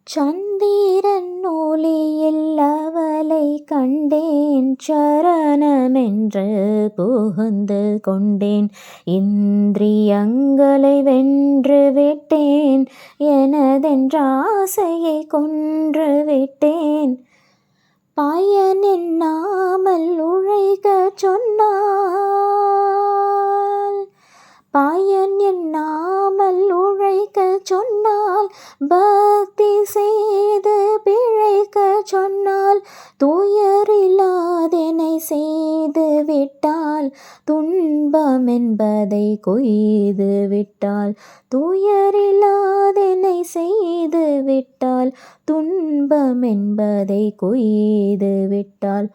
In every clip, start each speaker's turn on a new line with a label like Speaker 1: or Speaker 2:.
Speaker 1: சந்திரன் ஒளியில் அவளை கண்டேன், சரணமென்று புகுந்து கொண்டேன். இந்திரியங்களை வென்று விட்டேன், எனதென்ற ஆசையை கொன்று விட்டேன். பயனெண்ணாமல் உழைக்கச் சொன்னால், பயன் எண்ணாமல் உழைக்கச் சொன்னால், பக்தி செய்து பிழைக்கச் சொன்னால், துயரில்லாதெனை செய்து விட்டால், துன்பம் என்பதை கொய்து விட்டால். துயரில்லாதெனை செய்து விட்டால், துன்பம் என்பதை கொய்து விட்டால்.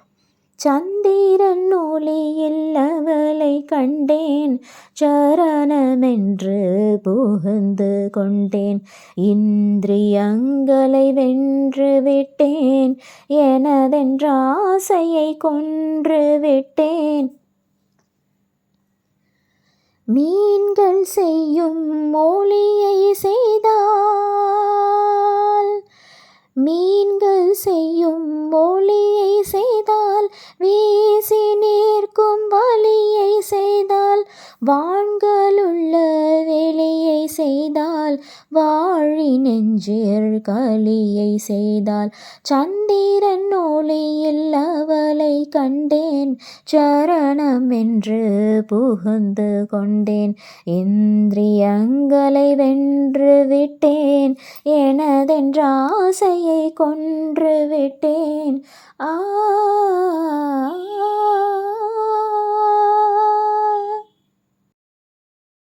Speaker 1: சந்திரன் ஒளியில் அவளை கண்டேன், சரணமென்று புகுந்து கொண்டேன். இந்திரியங்களை வென்று விட்டேன், எனதென்ற ஆசையை கொன்று விட்டேன். மீன்கள் செய்யும் ஒளியை செய்தால், மீன்கள் செய்யும் ஒளியை செய்தால், வீசி நிற்கும் வழியை செய்தால், வான்களுள்ள வெளியை செய்தால், வாழி நெஞ்சில் களியை செய்தால். சந்திரன் ஒளியில் அவளை கண்டேன், சரணமென்று புகுந்து கொண்டேன். இந்திரியங்களை வென்று விட்டேன், எனதென்ற ஆசையை கொன்று விட்டேன்.